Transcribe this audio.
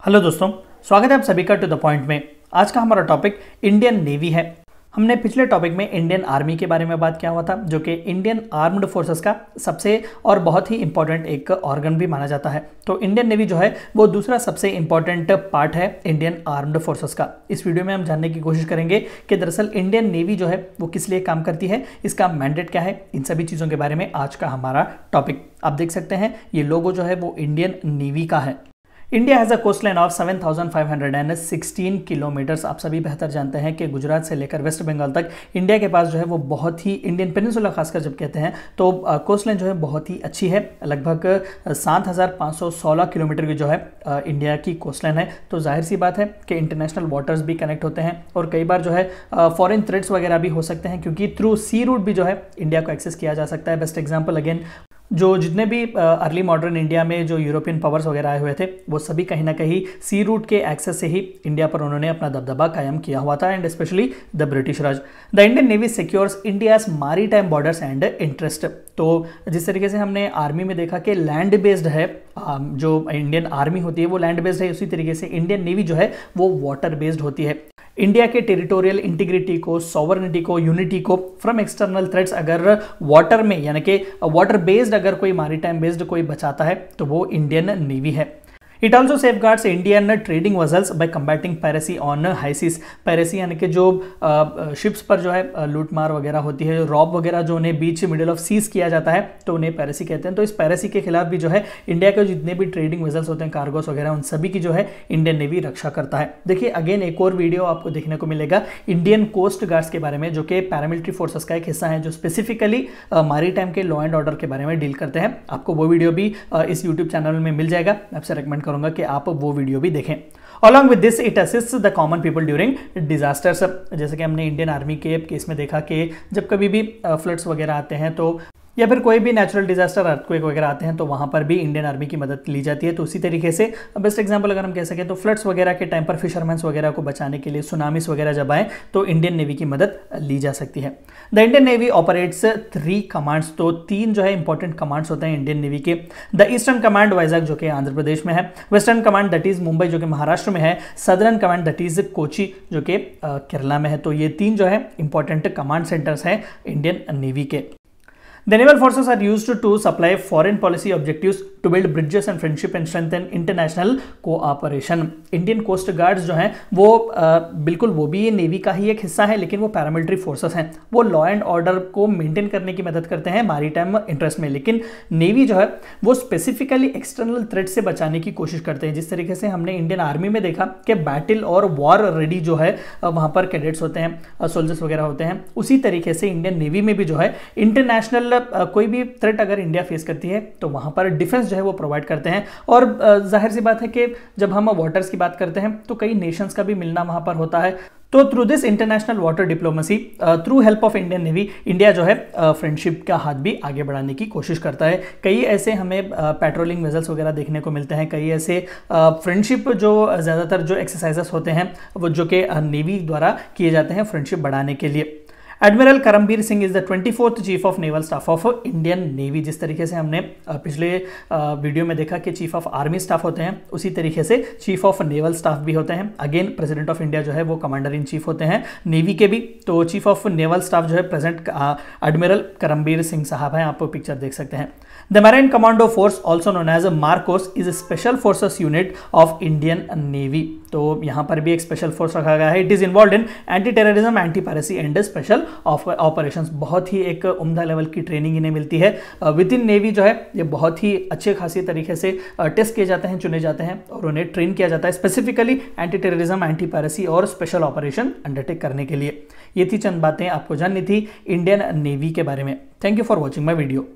Hello दोस्तों, स्वागत है आप सभी का टू द पॉइंट में। आज का हमारा टॉपिक इंडियन नेवी है। हमने पिछले टॉपिक में इंडियन आर्मी के बारे में बात किया हुआ था, जो कि इंडियन आर्म्ड फोर्सेस का सबसे और बहुत ही इंपॉर्टेंट एक ऑर्गन भी माना जाता है। तो इंडियन नेवी जो है वो दूसरा सबसे इंपॉर्टेंट पार्ट है इंडियन आर्म्ड फोर्सेस का। इस वीडियो में हम जानने की कोशिश करेंगे कि दरअसल इंडियन नेवी जो है वो किस लिए काम करती है, इसका मैंडेट क्या है, इन सभी चीज़ों के बारे में आज का हमारा टॉपिक। आप देख सकते हैं ये लोगो जो है वो इंडियन नेवी का है। India has a coastline of 7,516 kilometres. आप सभी बेहतर जानते हैं कि गुजरात से लेकर वेस्ट बंगाल तक इंडिया के पास जो है वो बहुत ही, इंडियन पेनिनसुला खासकर जब कहते हैं तो कोस्ट लाइन जो है बहुत ही अच्छी है। लगभग 7,516 किलोमीटर की जो है इंडिया की कोस्ट लाइन है। तो जाहिर सी बात है कि इंटरनेशनल वाटर्स भी कनेक्ट होते हैं और कई बार जो है फॉरेन थ्रेट्स वगैरह भी हो सकते हैं, क्योंकि थ्रू सी रूट भी जो है इंडिया को एक्सेस किया जा सकता है। बेस्ट एग्जाम्पल अगेन, जो जितने भी अर्ली मॉडर्न इंडिया में जो यूरोपियन पावर्स वगैरह आए हुए थे वो सभी कहीं ना कहीं सी रूट के एक्सेस से ही इंडिया पर उन्होंने अपना दबदबा कायम किया हुआ था, and specially the British Raj. The Indian navy secures India's maritime borders and interest. तो जिस तरीके से हमने आर्मी में देखा कि लैंड बेस्ड है, जो इंडियन आर्मी होती है वो लैंड बेस्ड है, उसी तरीके से इंडियन नेवी जो है वो वाटर बेस्ड होती है। इंडिया के टेरिटोरियल इंटीग्रिटी को, सॉवरेनिटी को, यूनिटी को फ्रॉम एक्सटर्नल थ्रेट्स अगर वाटर में, यानी कि वाटर बेस्ड अगर कोई मैरीटाइम बेस्ड कोई बचाता है तो वो इंडियन नेवी है। It also safeguards Indian trading vessels by combating piracy on high seas. Piracy यानी कि जो शिप्स पर जो है लूटमार वगैरह होती है, रॉब वगैरह जो उन्हें बीच मिडिल ऑफ सीज किया जाता है तो उन्हें पायरेसी कहते हैं। तो इस पायरेसी के खिलाफ भी जो है इंडिया के जितने भी ट्रेडिंग वजल्स होते हैं, कार्गोस वगैरह, उन सभी की जो है इंडियन नेवी रक्षा करता है। देखिए अगेन एक और वीडियो आपको देखने को मिलेगा इंडियन कोस्ट गार्ड्स के बारे में, जो कि पैरामिलिट्री फोर्सेस का एक हिस्सा है, जो स्पेसिफिकली मैरीटाइम के लॉ एंड ऑर्डर के बारे में डील करते हैं। आपको वो वीडियो भी इस यूट्यूब चैनल में मिल जाएगा। मैं आपसे रिकमेंड करूंगा कि आप वो वीडियो भी देखें। Along with this, it assists the common people during disasters। जैसे कि हमने इंडियन आर्मी के केस में देखा कि जब कभी भी फ्लड्स वगैरह आते हैं तो, या फिर कोई भी नेचुरल डिजास्टर, अर्थक्वेक वगैरह आते हैं तो वहाँ पर भी इंडियन आर्मी की मदद ली जाती है। तो उसी तरीके से बेस्ट एग्जांपल अगर हम कह सकें तो फ्लड्स वगैरह के टाइम पर फिशरमैन्स वगैरह को बचाने के लिए, सुनामीस वगैरह जब आए तो इंडियन नेवी की मदद ली जा सकती है। The Indian navy operates 3 commands. तो 3 जो है इंपॉर्टेंट कमांड्स होते हैं इंडियन नेवी के। द ईस्टर्न कमांड वाइजाग जो कि आंध्र प्रदेश में है, western command that is Mumbai जो कि महाराष्ट्र में है, southern command that is Kochi जो कि केरला में है। तो ये 3 जो है इंपॉर्टेंट कमांड सेंटर्स हैं इंडियन नेवी के। The naval forces are used to supply foreign policy objectives to build bridges and friendship and strengthen international cooperation। Indian Coast Guards जो हैं वो बिल्कुल वो भी ये नेवी का ही एक हिस्सा है, लेकिन वो पैरामिलिट्री फोर्सेस हैं। वो लॉ एंड ऑर्डर को मेंटेन करने की मदद करते हैं मैरीटाइम इंटरेस्ट में, लेकिन नेवी जो है वो स्पेसिफिकली एक्सटर्नल थ्रेट से बचाने की कोशिश करते हैं। जिस तरीके से हमने इंडियन आर्मी में देखा कि बैटल और वॉर रेडी जो है वहाँ पर कैडेट्स होते हैं, सोल्जर्स वगैरह होते हैं, उसी तरीके से इंडियन नेवी में भी जो है इंटरनेशनल कोई भी थ्रेट अगर इंडिया फेस करती है तो वहां पर डिफेंस जो है वो प्रोवाइड करते हैं। और जाहिर सी बात है कि जब हम वाटर्स की बात करते हैं तो कई नेशंस का भी मिलना वहां पर होता है। तो through this international water diplomacy, through help of Indian navy, India जो है फ्रेंडशिप का हाथ भी आगे बढ़ाने की कोशिश करता है। कई ऐसे हमें पेट्रोलिंग वेजल्स वगैरह देखने को मिलते हैं, कई ऐसे फ्रेंडशिप जो ज़्यादातर जो एक्सरसाइजेस होते हैं वो जो कि नेवी द्वारा किए जाते हैं फ्रेंडशिप बढ़ाने के लिए। Admiral Karambir Singh is the 24th chief of naval staff of Indian navy. जिस तरीके से हमने पिछले वीडियो में देखा कि चीफ ऑफ आर्मी स्टाफ होते हैं, उसी तरीके से चीफ ऑफ नेवल स्टाफ भी होते हैं। अगेन प्रेसिडेंट ऑफ इंडिया जो है वो कमांडर इन चीफ होते हैं नेवी के भी। तो चीफ ऑफ नेवल स्टाफ जो है प्रेजेंट एडमिरल करमबीर सिंह साहब हैं, आप पिक्चर देख सकते हैं। The marine commando force also known as MARCOS is special forces unit of Indian Navy. तो यहाँ पर भी एक स्पेशल फोर्स रखा गया है। It is involve in anti terrorism, anti piracy and special operations. बहुत ही एक उम्दा लेवल की ट्रेनिंग इन्हें मिलती है विद इन नेवी। जो है ये बहुत ही अच्छे खासी तरीके से टेस्ट किए जाते हैं, चुने जाते हैं और उन्हें ट्रेन किया जाता है specifically anti terrorism, anti piracy और स्पेशल ऑपरेशन अंडरटेक करने के लिए। ये थी चंद बातें आपको जाननी थी इंडियन नेवी के बारे में। Thank you for watching my video.